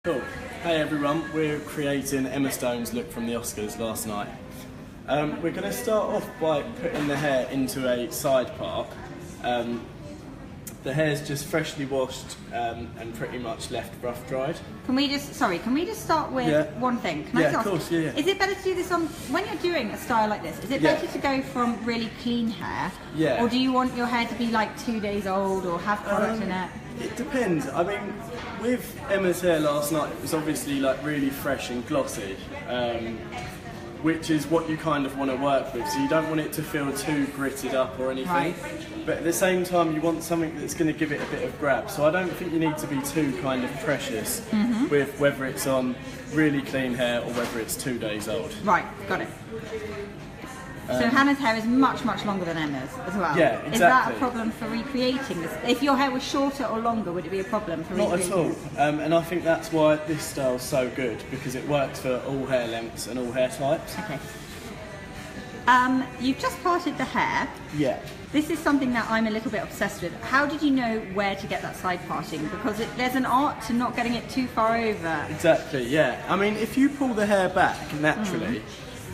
Cool. Hey everyone, we're creating Emma Stone's look from the Oscars last night. We're going to start off by putting the hair into a side part. The hair's just freshly washed and pretty much left rough dried. Can we just start with one thing? Can I just ask, of course, yeah. Is it better to do this on, when you're doing a style like this, is it better to go from really clean hair? Yeah. Or do you want your hair to be like 2 days old or have product in it? It depends. I mean, with Emma's hair last night, it was obviously like really fresh and glossy, which is what you kind of want to work with. So you don't want it to feel too gritted up or anything. Right. But at the same time, you want something that's going to give it a bit of grab. So I don't think you need to be too kind of precious with whether it's on really clean hair or whether it's 2 days old. Right, got it. So Hannah's hair is much, much longer than Emma's as well. Yeah, exactly. Is that a problem for recreating this? If your hair was shorter or longer, would it be a problem for recreating? Not at all. And I think that's why this style's so good, because it works for all hair lengths and all hair types. Okay. You've just parted the hair. Yeah. This is something that I'm a little bit obsessed with. How did you know where to get that side parting? Because there's an art to not getting it too far over. Exactly, yeah. I mean, if you pull the hair back naturally,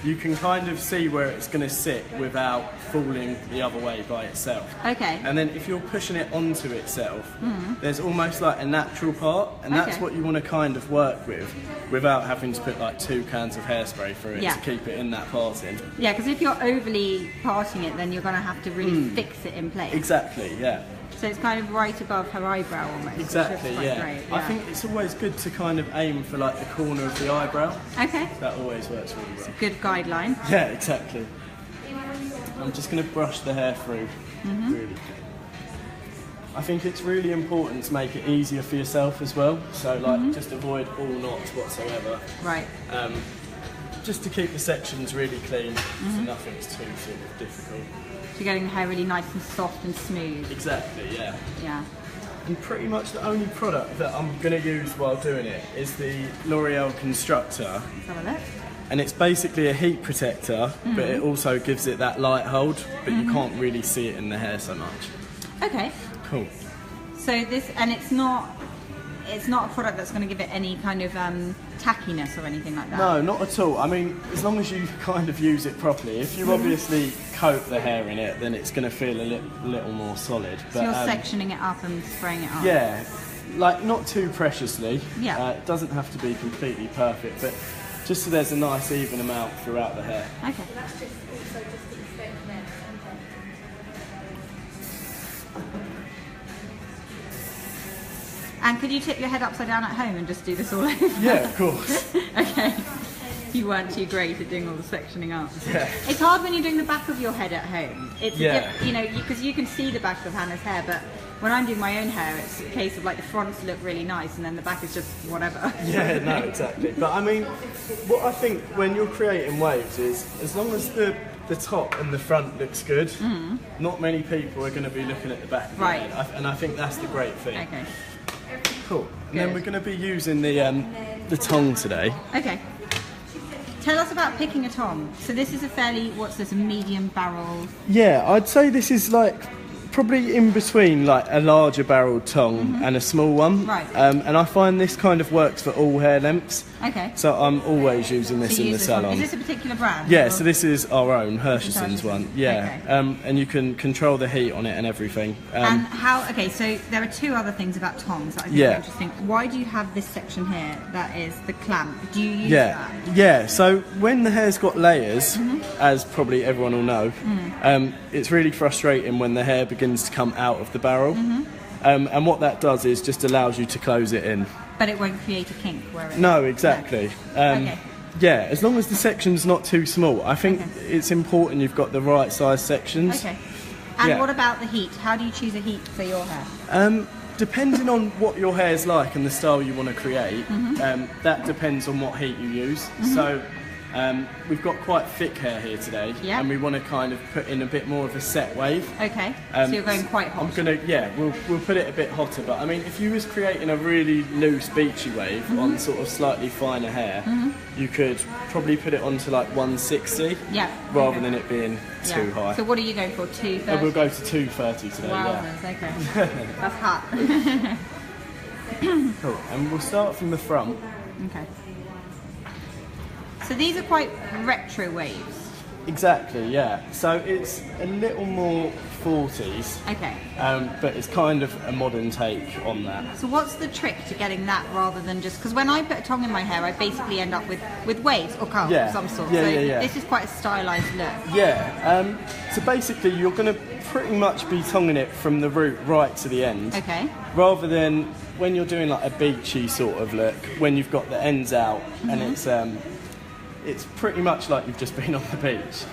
you can kind of see where it's going to sit without falling the other way by itself. Okay. And then if you're pushing it onto itself, there's almost like a natural part, and that's what you want to kind of work with without having to put like 2 cans of hairspray through it to keep it in that parting. Yeah, because if you're overly parting it, then you're going to have to really fix it in place. Exactly, yeah. So it's kind of right above her eyebrow almost. Exactly, yeah. Great, I think it's always good to kind of aim for like the corner of the eyebrow. Okay. That always works really well. Good guideline. Yeah, exactly. I'm just going to brush the hair through really quick. I think it's really important to make it easier for yourself as well. So like just avoid all knots whatsoever. Right. Just to keep the sections really clean so nothing's too sort of difficult. So you're getting the hair really nice and soft and smooth. Exactly, yeah. Yeah. And pretty much the only product that I'm going to use while doing it is the L'Oreal Constructor. Let's have a look. And it's basically a heat protector, but it also gives it that light hold, but you can't really see it in the hair so much. Okay. Cool. So this, and it's not a product that's going to give it any kind of tackiness or anything like that? No, not at all. I mean, as long as you kind of use it properly. If you obviously coat the hair in it, then it's going to feel a little more solid. But, so you're sectioning it up and spraying it on? Yeah, like not too preciously. Yeah. It doesn't have to be completely perfect, but just so there's a nice even amount throughout the hair. Okay. And could you tip your head upside down at home and just do this all over? Yeah, of course. Okay. You weren't too great at doing all the sectioning up. Yeah. It's hard when you're doing the back of your head at home. It's you know, because you can see the back of Hannah's hair, but when I'm doing my own hair, it's a case of like the fronts look really nice and then the back is just whatever. Yeah, no, exactly. But I mean, what I think when you're creating waves is, as long as the top and the front looks good, not many people are going to be looking at the back of the head. And I think that's the great thing. Okay. Cool. And then we're going to be using the tong today. Okay. Tell us about picking a tong. So this is a fairly, what's this, a medium barrel? Yeah, I'd say this is like probably in between like a larger barreled tong and a small one. Right. And I find this kind of works for all hair lengths. Okay. So I'm always using this in the salon. Is this a particular brand? Yeah, so this is our own, Hershison's one. Yeah. Okay. And you can control the heat on it and everything. And how, okay, so there are 2 other things about tongs that I think are interesting. Why do you have this section here that is the clamp? Do you use that? Yeah, so when the hair's got layers, as probably everyone will know, it's really frustrating when the hair begins to come out of the barrel. And what that does is just allows you to close it in. But it won't create a kink where it... No, exactly. Okay. Yeah, as long as the section's not too small. I think it's important you've got the right size sections. Okay. And what about the heat? How do you choose a heat for your hair? Depending on what your hair's like and the style you want to create, that depends on what heat you use. So we've got quite thick hair here today, and we want to kind of put in a bit more of a set wave. Okay, so you're going quite hot. We'll put it a bit hotter, but I mean, if you was creating a really loose beachy wave on sort of slightly finer hair, you could probably put it onto like 160, rather than it being too high. So what are you going for, 230? We'll go to 230 today, okay. That's hot. Cool, and we'll start from the front. Okay. So these are quite retro waves. Exactly, yeah. So it's a little more 40s, Okay. but it's kind of a modern take on that. So what's the trick to getting that rather than just... Because when I put a tong in my hair, I basically end up with waves or curls Yeah. of some sort. Yeah, so yeah. this is quite a stylised look. Yeah, so basically you're going to pretty much be tonging it from the root right to the end. Okay. Rather than when you're doing like a beachy sort of look, when you've got the ends out and it's pretty much like you've just been on the beach.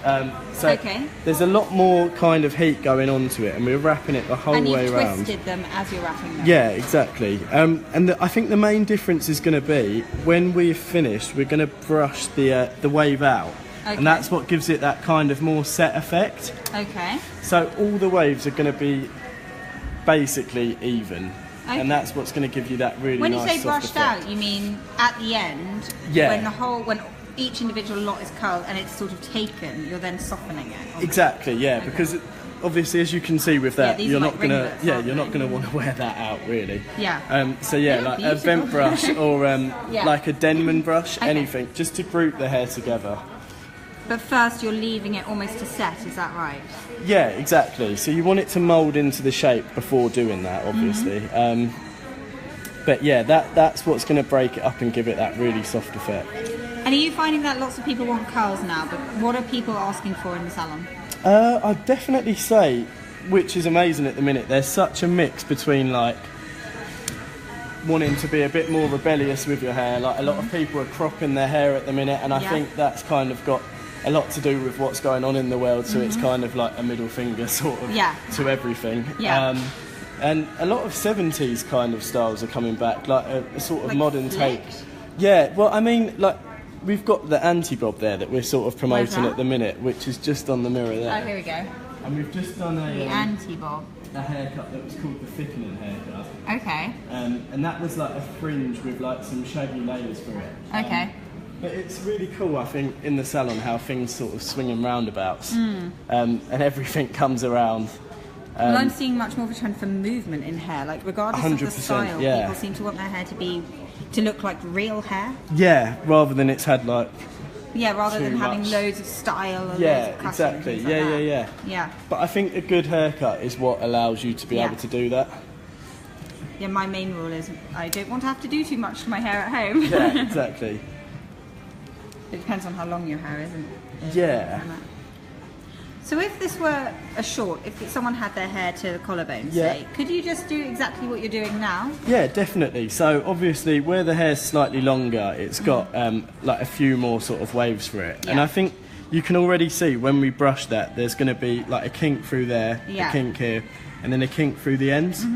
So Okay. there's a lot more kind of heat going onto it, and we're wrapping it the whole way And around. you've twisted them as you're wrapping them. Yeah, exactly. I think the main difference is going to be when we've finished, we're going to brush the wave out, Okay. and that's what gives it that kind of more set effect. Okay. So all the waves are going to be basically even. Okay. And that's what's going to give you that really When nice you say soft brushed effect. out, you mean at the end? Yeah. When each individual lot is curled and it's sort of taken, you're then softening it. Exactly, yeah, Okay. because obviously, as you can see with that, these you're are not like gonna, ringlets, yeah, aren't you're not they? gonna want to wear that out really. Yeah. So yeah, They look like a vent beautiful. brush or Yeah. like a Denman brush, Okay. anything, just to group the hair together. But first you're leaving it almost to set, is that right? Yeah, exactly. So you want it to mould into the shape before doing that, obviously. Mm-hmm. But yeah, that's what's going to break it up and give it that really soft effect. And are you finding that lots of people want curls now, but what are people asking for in the salon? I'd definitely say, which is amazing at the minute, there's such a mix between like wanting to be a bit more rebellious with your hair. Like a lot of people are cropping their hair at the minute, and I Yeah. think that's kind of got a lot to do with what's going on in the world. So it's kind of like a middle finger sort of Yeah. to everything. Yeah. And a lot of 70s kind of styles are coming back, like a sort of Like modern take. flicked? Yeah, well, I mean, like we've got the anti-bob there that we're sort of promoting that? at the minute, which is just on the mirror there. Oh, here we go. And we've just done The a anti-bob. haircut that was called the thickening haircut. Okay. And that was like a fringe with like some shaggy layers for it. Okay. But it's really cool, I think, in the salon how things sort of swing in roundabouts, and everything comes around. Well, I'm seeing much more of a trend for movement in hair. Like, regardless of the 100%, style, yeah. people seem to want their hair to look like real hair. Yeah, rather than it's had like. Yeah, rather Too than having much. loads of style and Yeah, loads of cutting exactly. and things like that. Yeah. Yeah. But I think a good haircut is what allows you to be Yeah. able to do that. Yeah, my main rule is I don't want to have to do too much to my hair at home. Yeah, exactly. It depends on how long your hair is, isn't it? Yeah. So if this were a short, if someone had their hair to the collarbone, Yeah. say, could you just do exactly what you're doing now? Yeah, definitely. So obviously, where the hair's slightly longer, it's got like a few more sort of waves for it, and Yeah. I think you can already see when we brush that, there's going to be like a kink through there, Yeah. a kink here, and then a kink through the ends.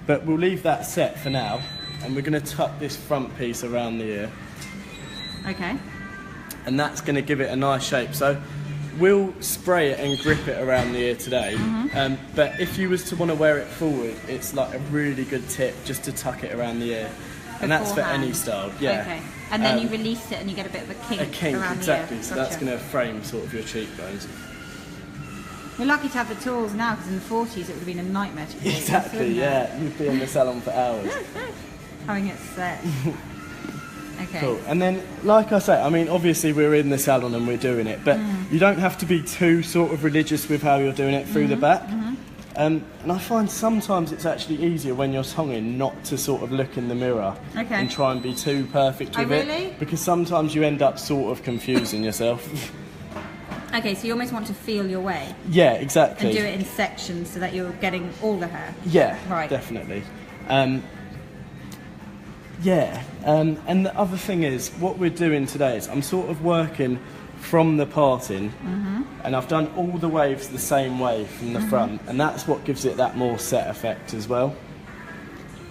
But we'll leave that set for now, and we're going to tuck this front piece around the ear, Okay. and that's going to give it a nice shape. So we'll spray it and grip it around the ear today, but if you was to want to wear it forward, it's like a really good tip just to tuck it around the ear, and that's for any Beforehand. style. Yeah. Okay. And then you release it and you get a bit of a kink, A kink, around exactly. the ear. So that's Gotcha. going to frame sort of your cheekbones. We're lucky to have the tools now, because in the 40s it would have been a nightmare to create this, Exactly. wouldn't it? Yeah, you'd be in the salon for hours. Having it set. Okay. Cool. And then, like I say, I mean, obviously we're in the salon and we're doing it, but you don't have to be too sort of religious with how you're doing it through the back. And I find sometimes it's actually easier when you're tonguing not to sort of look in the mirror Okay. and try and be too perfect Oh, with really? it, because sometimes you end up sort of confusing yourself. Okay, so you almost want to feel your way Yeah, exactly. and do it in sections so that you're getting all the hair. Yeah, Right. definitely. And the other thing is, what we're doing today is I'm sort of working from the parting, and I've done all the waves the same way from the front, and that's what gives it that more set effect as well.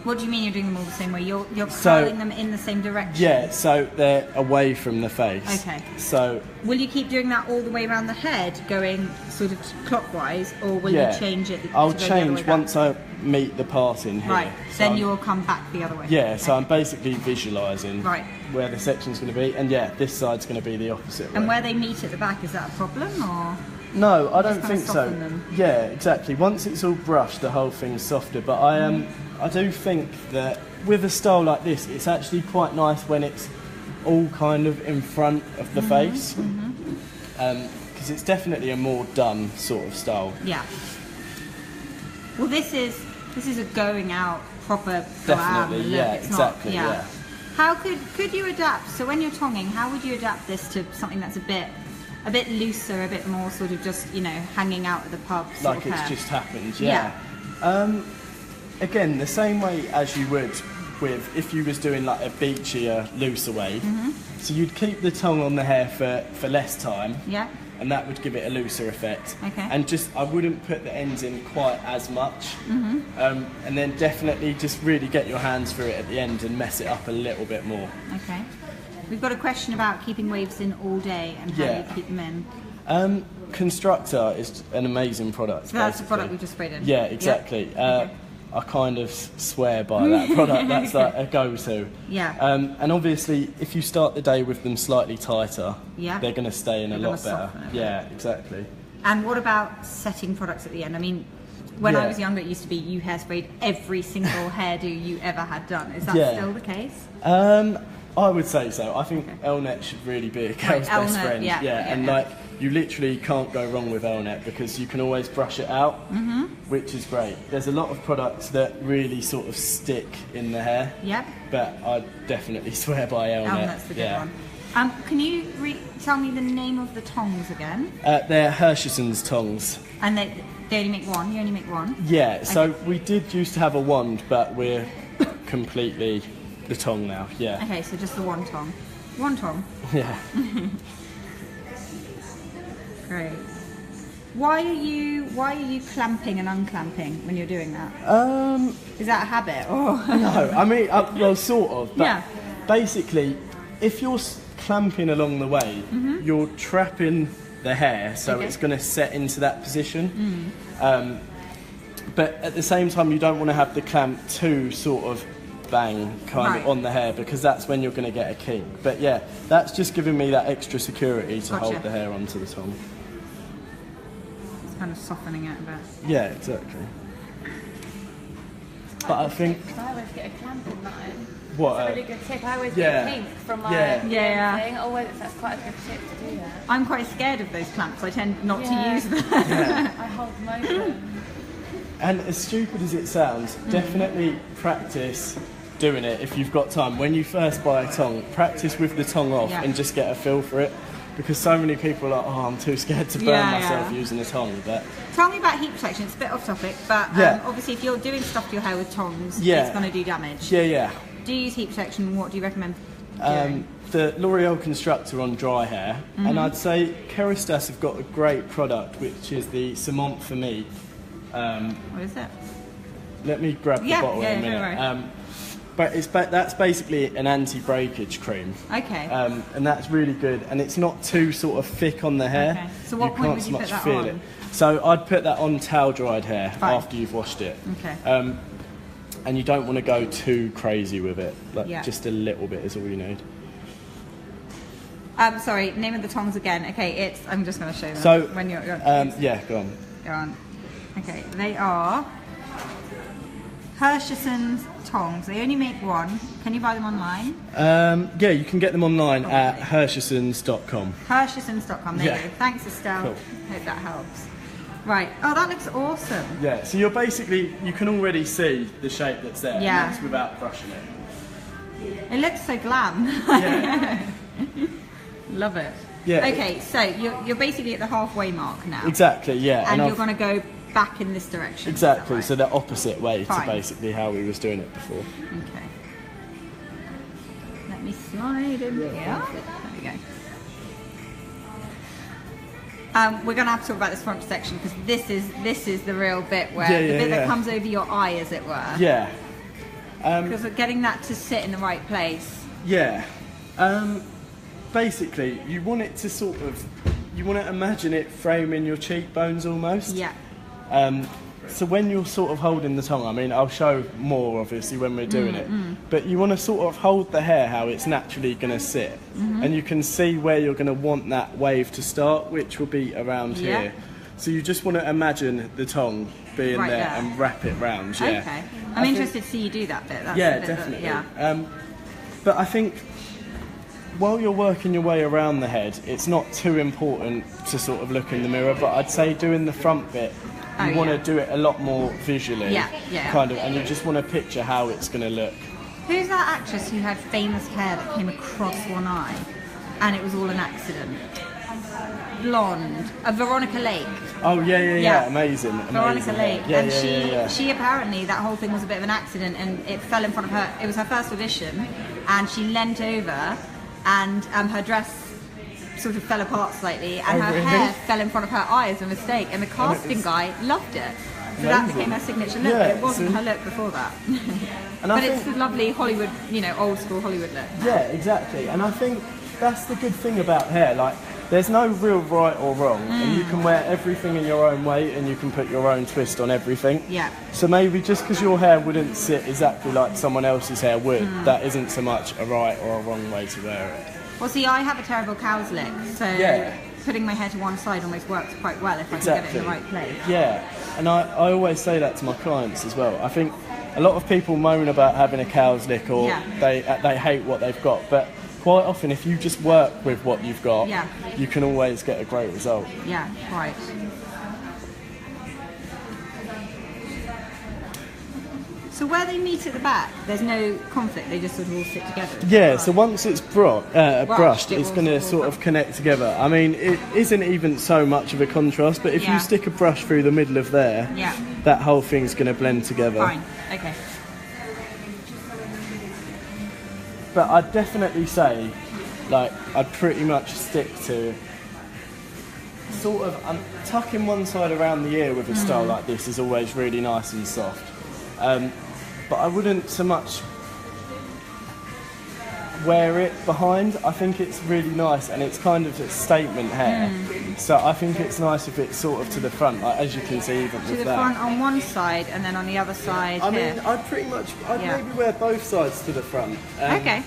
What do you mean you're doing them all the same way? You're So- curling them in the same direction? Yeah, so they're away from the face. Okay. So Will you keep doing that all the way around the head, going sort of clockwise, or will yeah, you change it? I'll to go the other way change back? once I meet the parting here. Right, So then I'm- you'll come back the other way. Yeah, so Okay. I'm basically visualising Right. where the section's going to be, and yeah, this side's going to be the opposite way. And where they meet at the back, is that a problem, or? No, I Just don't kinda think so. soften them. Yeah, exactly. Once it's all brushed, the whole thing's softer. But I do think that with a style like this, it's actually quite nice when it's all kind of in front of the face, because it's definitely a more done sort of style. Yeah. Well, this is a going out proper Definitely, look. yeah, It's exactly, not, yeah. How could you adapt? So when you're tonging, how would you adapt this to something that's a bit looser, a bit more sort of just, you know, hanging out at the pub sort Like of it's hair? just happened, yeah. Again, the same way as you would with if you was doing like a beachier, looser wave. So you'd keep the tongue on the hair for less time. Yeah. And that would give it a looser effect. Okay. And just, I wouldn't put the ends in quite as much. And then definitely just really get your hands through it at the end and mess it up a little bit more. Okay. We've got a question about keeping waves in all day and how you keep them in. Constructor is an amazing product. So that's the basically. product we just sprayed in? Yeah, exactly. Okay. I kind of swear by that product. That's like a go-to. Yeah. And obviously, if you start the day with them slightly tighter, Yeah. they're going to stay in a They're lot gonna better. soften it. Yeah, exactly. And what about setting products at the end? I mean, when I Yeah. was younger, it used to be you hairsprayed every single hairdo you ever had done. Is that Yeah. still the case? I would say so. I think Elnet should really be a girl's best Elnet, friend. yeah, and yeah. like you literally can't go wrong with Elnet because you can always brush it out, which is great. There's a lot of products that really sort of stick in the hair, Yep. but I definitely swear by Elnet. Elnet's the good one. Can you tell me the name of the tongs again? They're Hershison's tongs. And they only make one. You only make one. Yeah. So we did used to have a wand, but we're completely the tong now. Yeah. Okay, so just the one tong. One tong. Yeah. Great. Why are you clamping and unclamping when you're doing that? Is that a habit or? No, I mean, well, sort of. But Yeah. basically, if you're clamping along the way, you're trapping the hair, so it's going to set into that position. But at the same time, you don't want to have the clamp too sort of bang kind of on the hair because that's when you're going to get a kink. But yeah, that's just giving me that extra security to hold the hair onto the tongue. It's kind of softening it a bit. Yeah, exactly. But I think I always get a clamp in mine. what It's a really good tip. I always yeah. get a kink from my Yeah. thing. Always, that's quite a good tip to do that. I'm quite scared of those clamps. I tend not to Yeah. use them. I hold them open. And as stupid as it sounds, definitely practice doing it if you've got time. When you first buy a tong, practice with the tongue off and just get a feel for it. Because so many people are like, oh, I'm too scared to burn myself using a tong. But Tell me about heat protection. It's a bit off topic, but obviously if you're doing stuff to your hair with tongs, it's going to do damage. yeah. Do you use heat protection? What do you recommend doing? The L'Oreal Constructor on dry hair, and I'd say Kerastase have got a great product, which is the Cement for Me. What is it? Let me grab the bottle in a no minute. worries. But that's basically an anti-breakage cream. Okay. And that's really good, and it's not too sort of thick on the hair. Okay. So what point would you put that feel on? it. So I'd put that on towel-dried hair after you've washed it. Okay. And you don't want to go too crazy with it. Like just a little bit is all you need. Sorry, name of the tongs again. Okay, I'm just going to show them. So when you're yeah, go on. Go on. Okay, they are Hershison's tongs. They only make one. Can you buy them online? Yeah, you can get them online at hershisons.com. Hershisons.com. There you go. Thanks, Estelle. Cool. Hope that helps. Right. Oh, that looks awesome. Yeah, so you're basically, you can already see the shape that's there. Yeah. And that's without brushing it. It looks so glam. Yeah. Love it. Yeah. Okay, so you're basically at the halfway mark now. Exactly, yeah. And you're going to go back in this direction. Exactly, is that so the opposite way Fine. to basically how we was doing it before. right? Okay. Let me slide in here. There we go. We're going to have to talk about this front section because this is the real bit where the bit that comes over your eye, as it were. Yeah. Because we're getting that to sit in the right place. Yeah. Basically, you want it to sort of, you want to imagine it framing your cheekbones almost. Yeah. So when you're sort of holding the tongue, I mean, I'll show more obviously when we're doing it, but you want to sort of hold the hair how it's naturally going to sit, and you can see where you're going to want that wave to start, which will be around here. So you just want to imagine the tongue being Right there there. and wrap it round. Yeah. Okay. I'm interested to see you do that bit. That's Yeah, the bit definitely. yeah. But I think while you're working your way around the head, it's not too important to sort of look in the mirror, but I'd say doing the front bit, you want to do it a lot more visually, kind of, and you just want to picture how it's going to look. Who's that actress who had famous hair that came across one eye and it was all an accident? Blonde. Veronica Lake. Oh, yeah. Amazing. Veronica Lake. Yeah, and she apparently, that whole thing was a bit of an accident and it fell in front of her. It was her first audition and she leant over and her dress sort of fell apart slightly and her hair fell in front of her eye as a mistake, and the casting guy loved it. So that became her signature look, but it wasn't her look before that. But it's a lovely Hollywood, old school Hollywood look. Yeah, exactly. And I think that's the good thing about hair. Like, there's no real right or wrong, and you can wear everything in your own way, and you can put your own twist on everything. Yeah. So maybe just because your hair wouldn't sit exactly like someone else's hair would, that isn't so much a right or a wrong way to wear it. Well, see, I have a terrible cow's lick, so putting my hair to one side almost works quite well if I can get it in the right place. Yeah, and I always say that to my clients as well. I think a lot of people moan about having a cow's lick or they hate what they've got, but quite often if you just work with what you've got, you can always get a great result. Yeah, right. So where they meet at the back, there's no conflict, they just sort of all sit together? Yeah, so once it's brushed, it's going to sort of connect together. I mean, it isn't even so much of a contrast, but if you stick a brush through the middle of there, that whole thing's going to blend together. Fine, okay. But I'd definitely say, like, I'd pretty much stick to sort of tucking one side around the ear with a style like this is always really nice and soft. But I wouldn't so much wear it behind. I think it's really nice and it's kind of a statement hair. So I think it's nice if it's sort of to the front, like as you can see even with that. To the front on one side and then on the other side I here. mean, I'd maybe wear both sides to the front. Okay.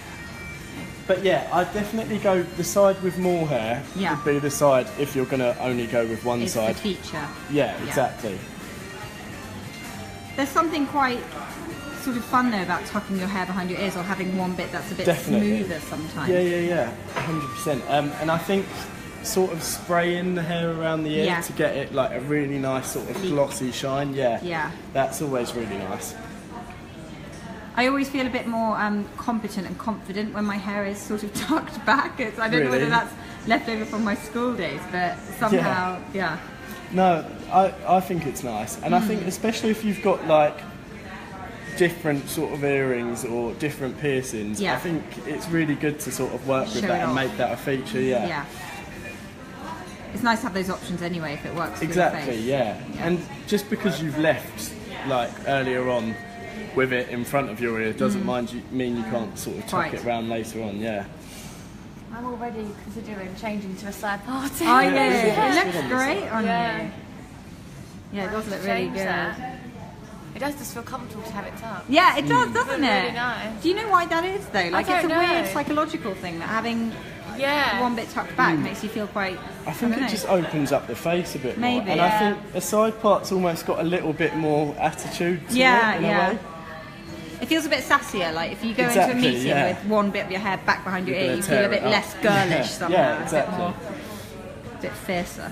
But yeah, I'd definitely go the side with more hair would be the side if you're going to only go with one side. It's the feature. Yeah, exactly. There's something quite sort of fun though about tucking your hair behind your ears or having one bit that's a bit smoother sometimes. Yeah, 100%. And I think sort of spraying the hair around the ear to get it like a really nice sort of glossy shine, that's always really nice. I always feel a bit more competent and confident when my hair is sort of tucked back. I don't know whether that's left over from my school days, but somehow, No, I think it's nice, and I think especially if you've got like different sort of earrings or different piercings, I think it's really good to sort of work with that and make that a feature. Yeah. It's nice to have those options anyway if it works. Exactly. For your face. Yeah. And just because you've left like earlier on with it in front of your ear doesn't mean you can't sort of tuck it around later on. Yeah. I'm already considering changing to a side party. Oh yeah, it looks great on you. Yeah, it does look really good. That. It does just feel comfortable to have it tucked. Yeah, it does, doesn't it? Really nice. Do you know why that is though? Like it's a weird psychological thing that having one bit tucked back makes you feel quite. I think it just opens up the face a bit more. Maybe. And I think a side part's almost got a little bit more attitude to it in a way. It feels a bit sassier, like if you go into a meeting with one bit of your hair back behind your ear, you feel a bit less girlish somehow. Yeah, exactly. A bit fiercer.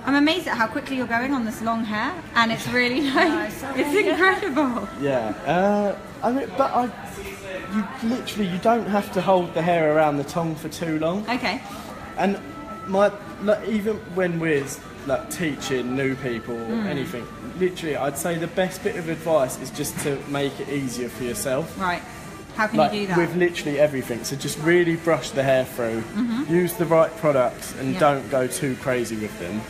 I'm amazed at how quickly you're going on this long hair, and it's really nice. It's incredible. Yeah, I mean, but you don't have to hold the hair around the tongue for too long. Okay. And even when we're like teaching new people or anything, literally, I'd say the best bit of advice is just to make it easier for yourself. Right. How can you do that? With literally everything. So just really brush the hair through, use the right products and don't go too crazy with them.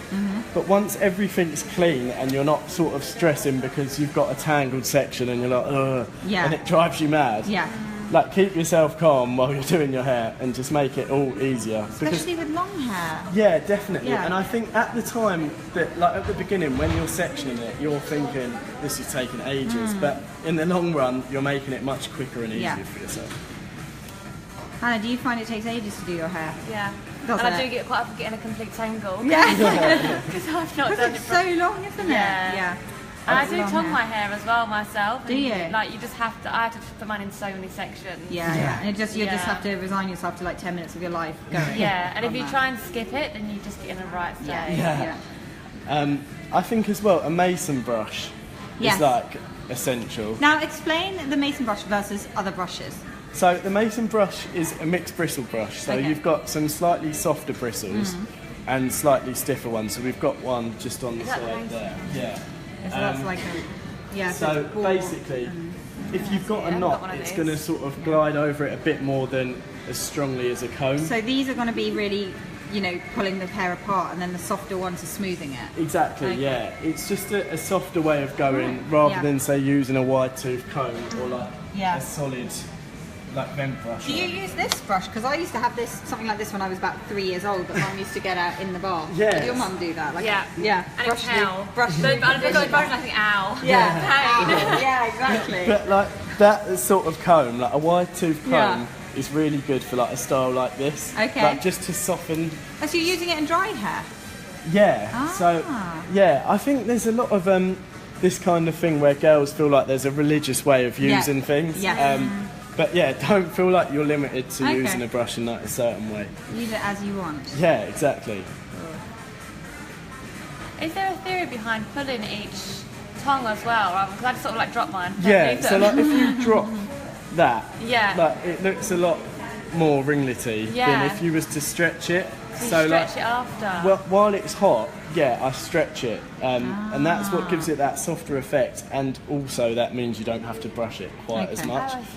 But once everything's clean and you're not sort of stressing because you've got a tangled section and you're like, ugh, and it drives you mad. Yeah. Like, keep yourself calm while you're doing your hair and just make it all easier. Especially with long hair. Yeah, definitely. Yeah. And I think at the time, that like at the beginning, when you're sectioning it, you're thinking, this is taking ages. But in the long run, you're making it much quicker and easier for yourself. Hannah, do you find it takes ages to do your hair? Yeah. Doesn't and I do it? get quite often getting a complete tangle. Yeah. Because I've not Because done it it's properly. so long, isn't it? Yeah. And I It's do long tongue hair. my hair as well myself. Do and you? Like you just have to. I have to put mine in so many sections. Yeah. And you just Yeah. have to resign yourself to like 10 minutes of your life going. Yeah, and if on you that. try and skip it, then you just get in a right state. Yeah. I think as well, a mason brush Yes. is like essential. Now explain the mason brush versus other brushes. So the mason brush is a mixed bristle brush. So Okay. you've got some slightly softer bristles and slightly stiffer ones. So we've got one just on the Is that the side mason? there. Yeah. So that's like a, yeah. So it's ball basically, if you've got Yeah, a I've got knot, one of it's these. going to sort of glide over it a bit more than as strongly as a comb. So these are going to be really, you know, pulling the hair apart, and then the softer ones are smoothing it. Exactly, Okay. yeah. It's just a softer way of going rather Yeah. than, say, using a wide tooth comb or like Yeah. a solid like vent brush. Do you use this brush? Because I used to have this, something like this when I was about 3 years old, that Mum used to get out in the bath. Yes. Did your mum do that? Like, Yeah. Yeah. And it's hell. Brush So, but I think I brush and I think, ow. Yeah. Pain. Yeah, exactly. But like that sort of comb, like a wide tooth comb, Yeah. is really good for like a style like this. Okay. Like just to soften. Oh, so you're using it in dried hair? Yeah. So Ah. yeah, I think there's a lot of this kind of thing where girls feel like there's a religious way of Yeah. using things. Yes. But yeah, don't feel like you're limited to Okay. using a brush in like a certain way. Use it as you want. Yeah, exactly. Is there a theory behind pulling each tongue as well? Because I just sort of like drop mine. Don't Yeah, leave so them. like if you drop that, Yeah. like it looks a lot more ringlety Yeah. than if you was to stretch it. So you stretch it after. Well, while it's hot, yeah, I stretch it, and that's what gives it that softer effect. And also that means you don't have to brush it quite as Okay. much. Oh, I see.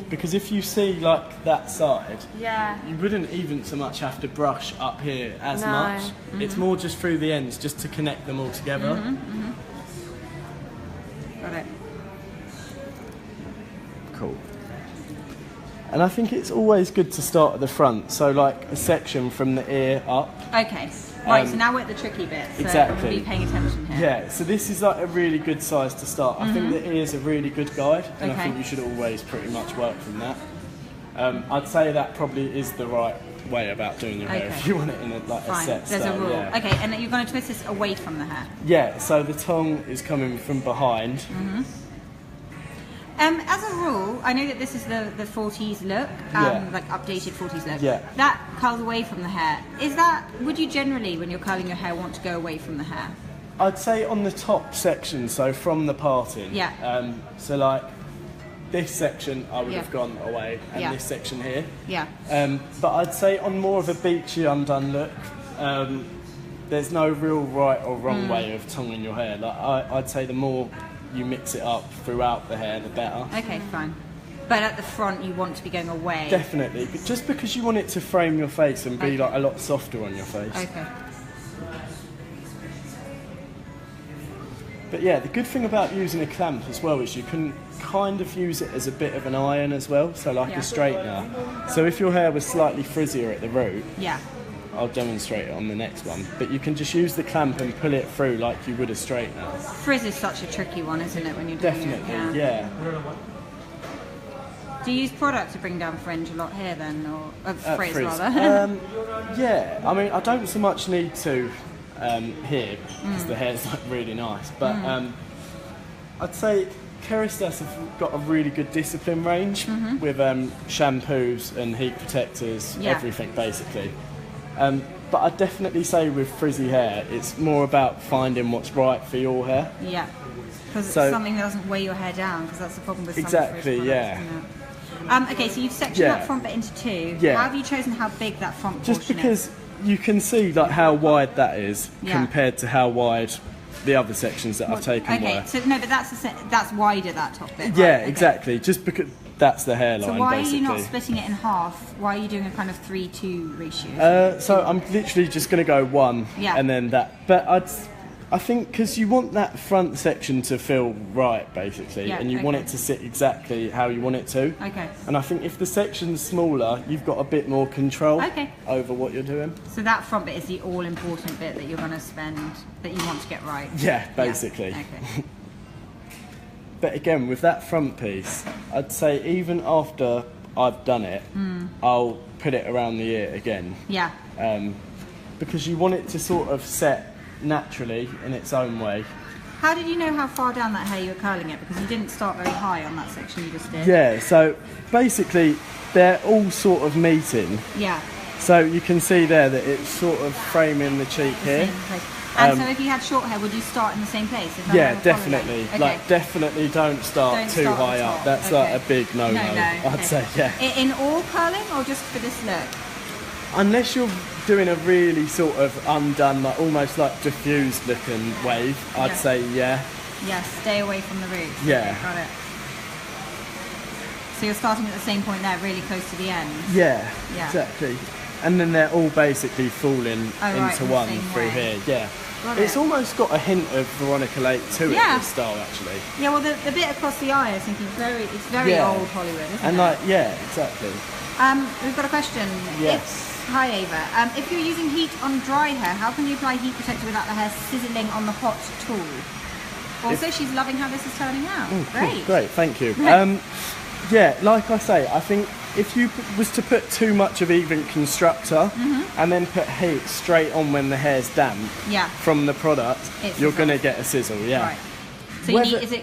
Because if you see like that side, Yeah. you wouldn't even so much have to brush up here as No. much. It's more just through the ends, just to connect them all together. Got it. Cool. And I think it's always good to start at the front, so like a section from the ear up. Okay. Right, so now we're at the tricky bit. So exactly. We'll be paying attention here. Yeah, so this is like a really good size to start. I think the ear's a really good guide, and I Okay. think you should always pretty much work from that. I'd say that probably is the right way about doing your hair Okay. if you want it in a Fine. set There's style. a rule. Yeah. Okay, and you're going to twist this away from the hair. Yeah, so the tongue is coming from behind. As a rule, I know that this is the 40s look, Yeah. like updated 40s look. Yeah. That curls away from the hair. Is that, would you generally, when you're curling your hair, want to go away from the hair? I'd say on the top section, so from the parting. Yeah. So like this section, I would Yeah. have gone away, and Yeah. this section here. Yeah. But I'd say on more of a beachy undone look, there's no real right or wrong way of tonguing your hair. Like I'd say the more you mix it up throughout the hair, the better. Okay, fine. But at the front, you want to be going away. Definitely, but just because you want it to frame your face and be Okay. like a lot softer on your face. Okay. But yeah, the good thing about using a clamp as well is you can kind of use it as a bit of an iron as well, so like Yeah. a straightener. So if your hair was slightly frizzier at the root, Yeah. I'll demonstrate it on the next one, but you can just use the clamp and pull it through like you would a straightener. Frizz is such a tricky one, isn't it, when you're doing Definitely, it? yeah. Do you use product to bring down fringe a lot here then, or frizz, Frizz. rather? Yeah, I mean, I don't so much need to here because the hair's like really nice, but I'd say Keristas have got a really good discipline range with shampoos and heat protectors, Yeah. everything basically. But I'd definitely say with frizzy hair, it's more about finding what's right for your hair. Yeah, because So- it's something that doesn't weigh your hair down, because that's the problem with some Exactly, frizz products, yeah. isn't it? Okay, so you've sectioned Yeah. that front bit into two. Yeah. How have you chosen how big that front Just portion because is? you can see like how wide that is Yeah. compared to how wide the other sections that I've taken Okay, were. so no, but that's wider, that top bit. Right? Yeah, Okay. exactly. Just because that's the hairline, So why basically. are you not splitting it in half? Why are you doing a kind of 3-2 ratio? So I'm literally just going to go one, Yeah. and then that. But I think because you want that front section to feel right, basically, Yeah, and you want okay. it to sit exactly how you want it to. Okay. And I think if the section's smaller, you've got a bit more control Okay. over what you're doing. So that front bit is the all-important bit that you're going to spend, that you want to get right. Yeah, basically. Okay. But again, with that front piece, I'd say even after I've done it, I'll put it around the ear again. Yeah. Because you want it to sort of set naturally in its own way. How did you know how far down that hair you were curling it? Because you didn't start very high on that section you just did. Yeah, so basically they're all sort of meeting. Yeah. So you can see there that it's sort of framing the cheek here. And so if you had short hair, would you start in the same place? Is that Yeah, how definitely. Okay. Like, definitely don't start too start at high the up. top. That's Okay. like a big no-no, I'd say, yeah. In all curling or just for this look? Unless you're doing a really sort of undone, like almost like diffused looking wave, I'd say yeah. Yeah, stay away from the roots. Yeah. Okay, got it. So you're starting at the same point there, really close to the end? Yeah, Yeah. exactly. And then they're all basically falling into in the one same through way. here, yeah. Got It's it. almost got a hint of Veronica Lake to it, Yeah. this style actually. Yeah, well the bit across the eye I think is very Yeah. old Hollywood, isn't And it? like, yeah, exactly. We've got a question. Yes. Hi Ava. If you're using heat on dry hair, how can you apply heat protector without the hair sizzling on the hot tool? Also, she's loving how this is turning out. Great. Great, thank you. Yeah, like I say, I think if you was to put too much of even constructor and then put heat straight on when the hair's damp Yeah. from the product, It you're sizzles. going to get a sizzle, yeah. Right. So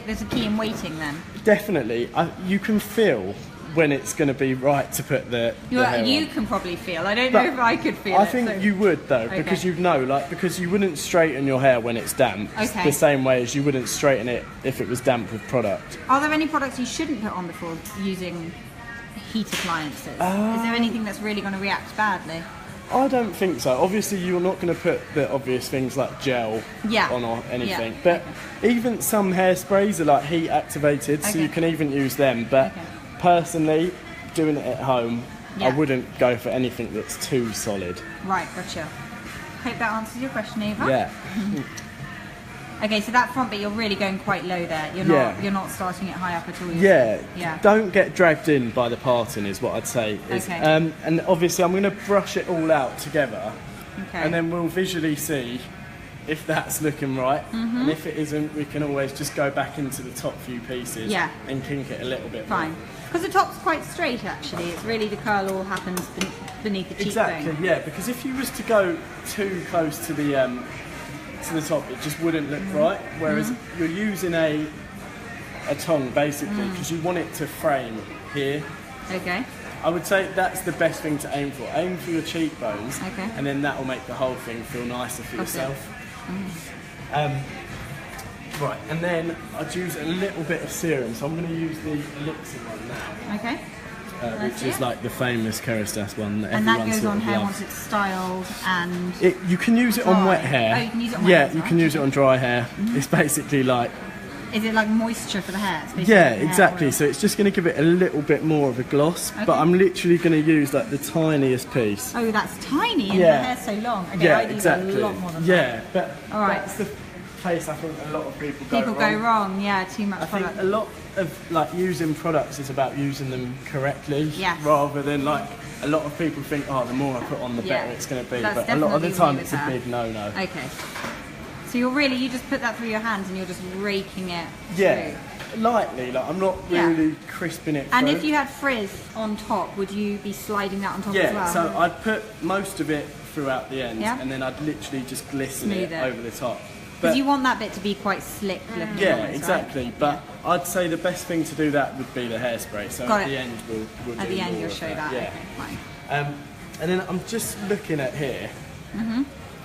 there's a key in waiting then? Definitely. You can feel when it's going to be right to put the hair You on. can probably feel. I don't know if I could feel I it. think so- you would though, Okay. because you'd know, like, because you wouldn't straighten your hair when it's damp Okay. the same way as you wouldn't straighten it if it was damp with product. Are there any products you shouldn't put on before using heat appliances? Is there anything that's really going to react badly? I don't think so. Obviously, you're not going to put the obvious things like gel on or anything. Yeah. But even some hairsprays are like heat activated, so you can even use them. But personally, doing it at home, I wouldn't go for anything that's too solid. Right, gotcha. Hope that answers your question, Eva. Yeah. Okay, so that front bit, you're really going quite low there. You're not starting it high up at all. Yeah. Yeah. Don't get dragged in by the parting is what I'd say. Okay. And obviously I'm going to brush it all out together, Okay. and then we'll visually see if that's looking right. And if it isn't, we can always just go back into the top few pieces and kink it a little bit more. Fine. Because the top's quite straight actually. It's really the curl all happens beneath the cheekbone. Exactly, yeah, because if you was to go too close to the top, it just wouldn't look right. Whereas you're using a tongue basically because you want it to frame here. Okay. I would say that's the best thing to aim for. Aim for your cheekbones, and then that will make the whole thing feel nicer for yourself. Right, and then I'd use a little bit of serum. So I'm going to use the Elixir one now. Okay. Which is like the famous Kerastase one that And that everyone goes sort on of hair loves. once it's styled and... You can use it on dry. wet hair. Oh, you can use it on wet Yeah, hair as you well. can use it on dry hair. It's basically like... Is it like moisture for the hair? It's basically Yeah, hair exactly. oil. So it's just going to give it a little bit more of a gloss. Okay. But I'm literally going to use like the tiniest piece. Oh, that's tiny and Yeah. the hair's so long. Okay, Yeah, I do exactly. a lot more than that. Yeah, but All right. that's the place I think a lot of people go People go wrong, yeah, too much I think product. a lot of like using products is about using them correctly, Yes. rather than like a lot of people think, oh, the more I put on, the Yeah. better it's going to be. That's But a lot of the definitely time, agree it's with a that. big no-no. Okay. So you just put that through your hands and you're just raking it Yeah, through. lightly. Like I'm not Yeah. really crisping it. And through. if you had frizz on top, would you be sliding that on top as well? so I'd put most of it throughout the end, Yeah. and then I'd literally just glisten Smooth it it. over the top. Because you want that bit to be quite slick looking. Yeah, almost, exactly. right? But I'd say the best thing to do that would be the hairspray. So Got at it. the end, we'll At do the end, more you'll of show that. Yeah. Okay, fine. And then I'm just looking at here.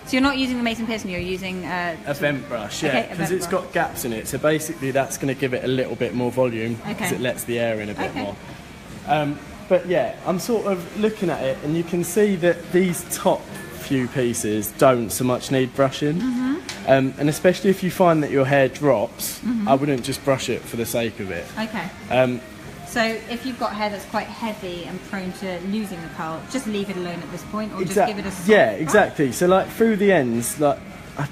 So you're not using the Mason Pearson, you're using A vent brush, yeah, Okay, a because vent it's brush. got gaps in it. So basically, that's going to give it a little bit more volume because Okay. it lets the air in a bit Okay. more. But yeah, I'm sort of looking at it, and you can see that these top few pieces don't so much need brushing. And especially if you find that your hair drops, I wouldn't just brush it for the sake of it. Okay. So if you've got hair that's quite heavy and prone to losing the curl, just leave it alone at this point, or just give it a soft Yeah, brush? exactly. So like through the ends, like I'm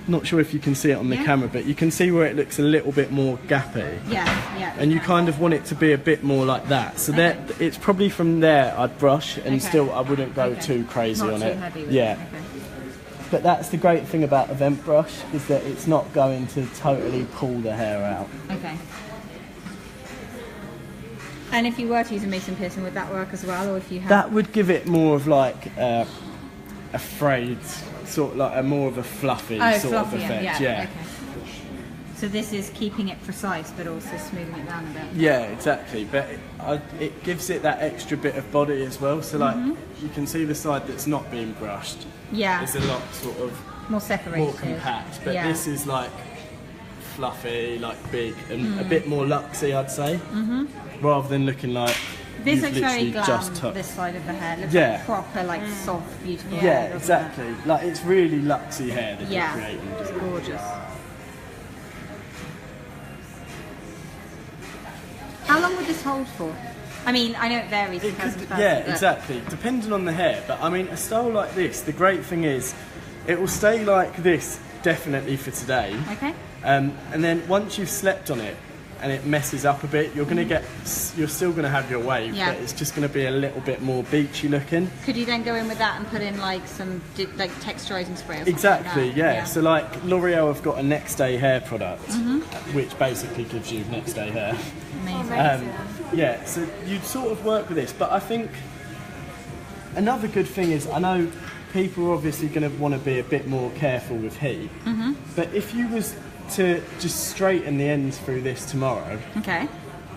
not sure if you can see it on the Yeah. camera, but you can see where it looks a little bit more gappy. Yeah. And you kind of want it to be a bit more like that. So Okay. it's probably from there I'd brush, and Okay. still I wouldn't go Okay. too crazy Not on too it. heavy with Yeah. it. Okay. But that's the great thing about a vent brush, is that it's not going to totally pull the hair out. Okay. And if you were to use a mason piercing, would that work as well, or if you have? That would give it more of like a frayed, sort of like a more of a fluffy sort of effect. Yeah. Okay. So this is keeping it precise, but also smoothing it down a bit. Yeah, exactly. But it gives it that extra bit of body as well. So like you can see the side that's not being brushed. Yeah. It's a lot sort of more separated, more compact. But this is like fluffy, like big, and a bit more luxy, I'd say, rather than looking like. This looks very just glam, this side of the hair. It looks Yeah. like proper, like soft, beautiful Yeah, hair. exactly. It? Like it's really luxy hair that Yeah, you're creating. it's gorgeous. How long would this hold for? I mean, I know it varies from person to person. Yeah, but- exactly. Depending on the hair, but I mean, a style like this, the great thing is, it will stay like this definitely for today. Okay. And then once you've slept on it and it messes up a bit, you're gonna get, you're still gonna have your wave, Yeah. but it's just gonna be a little bit more beachy looking. Could you then go in with that and put in like some like texturizing spray or something Exactly, like that? yeah. So like L'Oreal have got a next day hair product, which basically gives you next day hair. Amazing. Yeah, so you'd sort of work with this, but I think another good thing is, I know people are obviously going to want to be a bit more careful with heat, but if you was to just straighten the ends through this tomorrow, Okay.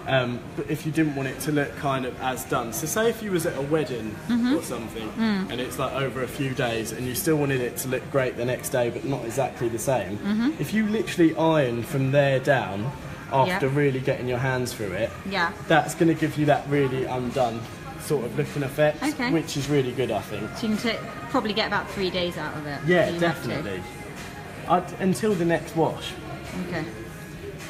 but if you didn't want it to look kind of as done, so say if you was at a wedding or something, and it's like over a few days, and you still wanted it to look great the next day, but not exactly the same, if you literally iron from there down, after really getting your hands through it, Yeah. that's going to give you that really undone sort of looking effect, Okay. which is really good, I think. So you can probably get about 3 days out of it. Yeah, if you have to. definitely. Until the next wash. Okay.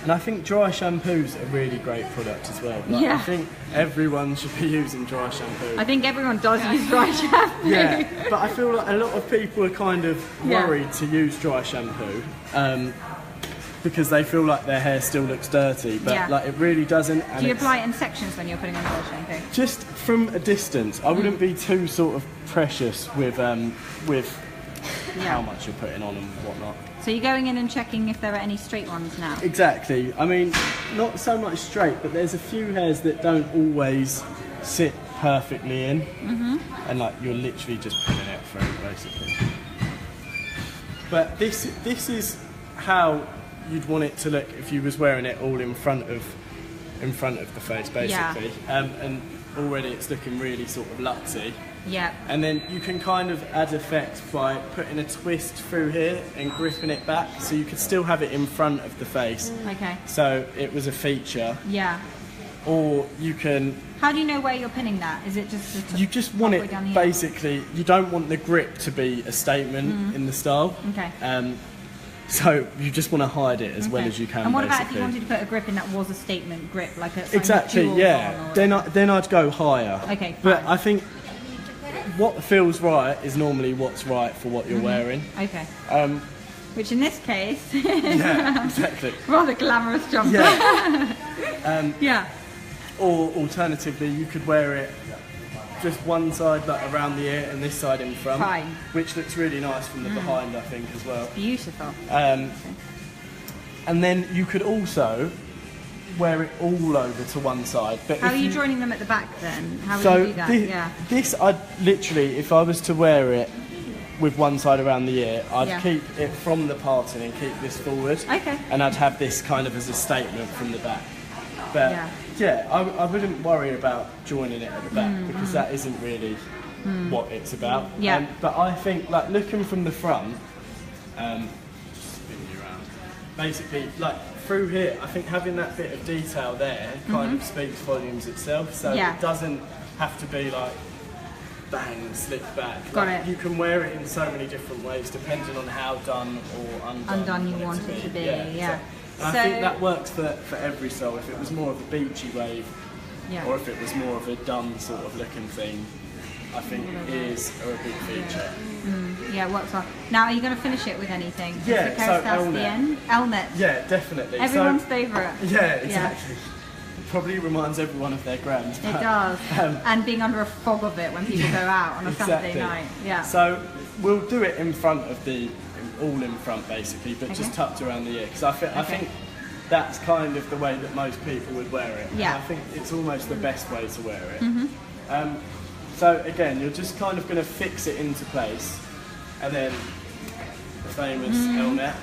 And I think dry shampoo's a really great product as well. Like, Yeah. I think everyone should be using dry shampoo. I think everyone does use dry shampoo. Yeah, but I feel like a lot of people are kind of Yeah. worried to use dry shampoo. Because they feel like their hair still looks dirty, but Yeah. like it really doesn't. And Do you it's apply it in sections when you're putting on dry shampoo? just from a distance? I wouldn't be too sort of precious with how much you're putting on and whatnot. So you're going in and checking if there are any straight ones now? Exactly. I mean, not so much straight, but there's a few hairs that don't always sit perfectly in, and like you're literally just putting it through, basically. But this is how you'd want it to look if you was wearing it all in front of the face, basically. And already it's looking really sort of luxy. Yeah. And then you can kind of add effect by putting a twist through here and gripping it back, so you could still have it in front of the face. Okay. So it was a feature. Yeah. Or you can, How do you know where you're pinning that? Is it just you just want halfway it down here? basically, you don't want the grip to be a statement in the style. Okay. So you just want to hide it as well Okay. as you can. And what basically. about if you wanted to put a grip in that was a statement grip, like a Exactly, jewels yeah. on or- Then I'd go higher. Okay, But fine. I think what feels right is normally what's right for what you're wearing. Okay. Um, Which in this case, yeah, exactly. rather glamorous jumper. Yeah. Yeah. Or alternatively, you could wear it just one side like around the ear and this side in front, Fine. which looks really nice from the behind, I think, as well. Beautiful. And then you could also wear it all over to one side. But How if are you joining them at the back then? How would So you do that? Yeah. this, I'd literally, if I was to wear it with one side around the ear, I'd Yeah. keep it from the parting and keep this forward. Okay. And I'd have this kind of as a statement from the back. But Yeah. I wouldn't worry about joining it at the back because that isn't really what it's about. Yeah. But I think like looking from the front, just spin you around. Basically, like through here, I think having that bit of detail there kind of speaks volumes itself. So Yeah. it doesn't have to be like bang, slicked back. Got Like, it. You can wear it in so many different ways depending on how done or Undone you want it to be, yeah. And I So- think that works for every style. If it was more of a beachy wave, Yeah. or if it was more of a done sort of looking thing, I think ears are a big feature. Yeah, it works well. Now, are you going to finish it with anything? Is Yeah, the so carousel at the Elmet. end? Elmet. Yeah, definitely. Everyone's So, favourite. yeah, exactly. It probably reminds everyone of their grams. It but, does. um, And being under a fog of it when people go out on a Saturday night. Yeah. So we'll do it in front of all in front basically, but just Okay. tucked around the ear because I think that's kind of the way that most people would wear it. Yeah. And I think it's almost the best way to wear it. So again, you're just kind of going to fix it into place, and then the famous helmet.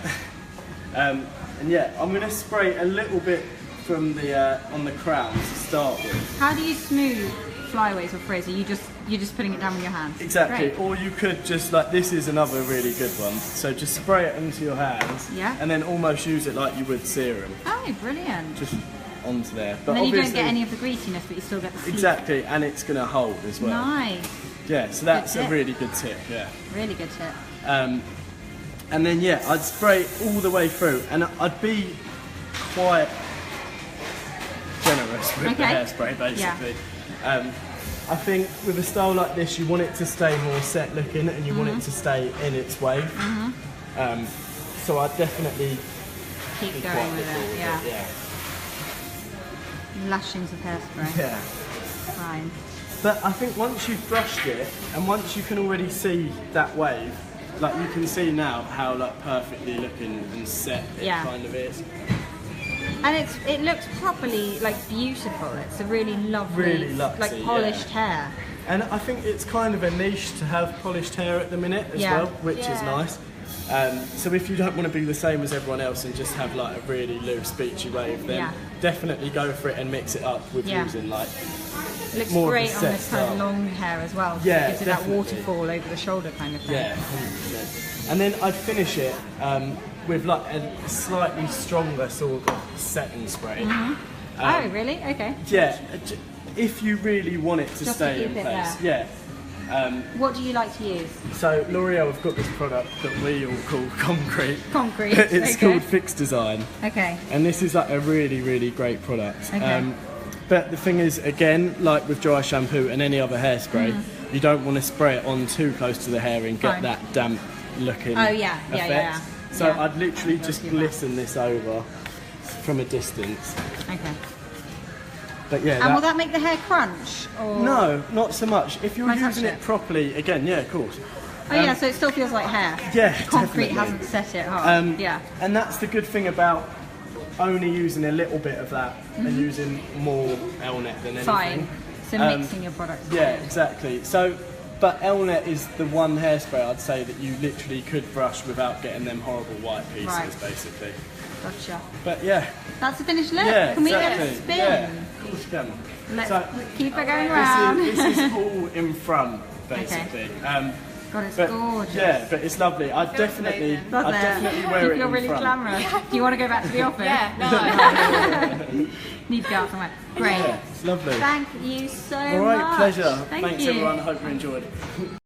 And yeah, I'm going to spray a little bit from the on the crown to start with. How do you smooth flyaways or frizz? Are you're just putting it down with your hands? Exactly. Great. Or you could just like, this is another really good one. So just spray it into your hands, Yeah. and then almost use it like you would serum. Oh, brilliant. Just onto there. But And then you don't obviously- get any of the greasiness, but you still get the sleek. Exactly, and it's going to hold as well. Nice. Yeah, so that's Good a tip. really good tip, yeah. Really good tip. And then yeah, I'd spray all the way through, and I'd be quite generous with the Okay. hairspray, basically. I think with a style like this, you want it to stay more set looking, and you want it to stay in its wave. So I'd definitely Keep be going quite with liberal it. with Yeah. it, yeah. Lashings of hairspray. Yeah. Fine. But I think once you've brushed it, and once you can already see that wave, like you can see now how like perfectly looking and set it Yeah. kind of is. And it looks properly like beautiful. It's a really lovely, Really luxy, like polished hair. And I think it's kind of a niche to have polished hair at the minute as Yeah. well, which is Yeah. nice. So if you don't want to be the same as everyone else and just have like a really loose beachy wave, then Yeah. definitely go for it and mix it up with Yeah. using like It looks more of a great on set this kind of style. long hair as well. Yeah, Gives it definitely. that waterfall over the shoulder kind of thing. Yeah, 100%. And then I'd finish it with like a slightly stronger sort of setting spray. Oh, really? Okay. Yeah, if you really want it to Just to stay in keep it place. there. Yeah. What do you like to use? So L'Oreal have got this product that we all call Concrete. Concrete. It's okay. called Fix Design, Okay. and this is like a really, really great product. Okay. But the thing is, again, like with dry shampoo and any other hairspray, you don't want to spray it on too close to the hair and get Fine. that damp looking Oh, yeah. effect. Yeah, yeah, yeah. So Yeah. I'd literally just do that. glisten this over from a distance. Okay. But yeah, And will that make the hair crunch? Or... no, not so much. If you're Can I touch using it it? properly, again, yeah, of course. Oh yeah, so it still feels like hair. Yeah, Concrete definitely. hasn't set it hard. Yeah. And that's the good thing about only using a little bit of that and using more Elnet than anything. Fine. So mixing your products. Yeah, exactly. So, but Elnet is the one hairspray I'd say that you literally could brush without getting them horrible white pieces, Right. basically. Gotcha. But yeah, That's the finished look. yeah, Can we exactly. get a spin? Yeah, of course you can. Let's So, keep it going round. this is all in front, basically. God, it's But gorgeous. yeah, but it's lovely. I'd definitely, amazing. Does I'd it? definitely wear you it feel in really front. glamorous. Do you want to go back to the office? Yeah, no. Need to go out somewhere. Great. Yeah, it's lovely. Thank you so All right, much. pleasure. Thank Thanks you. everyone. I hope you enjoyed.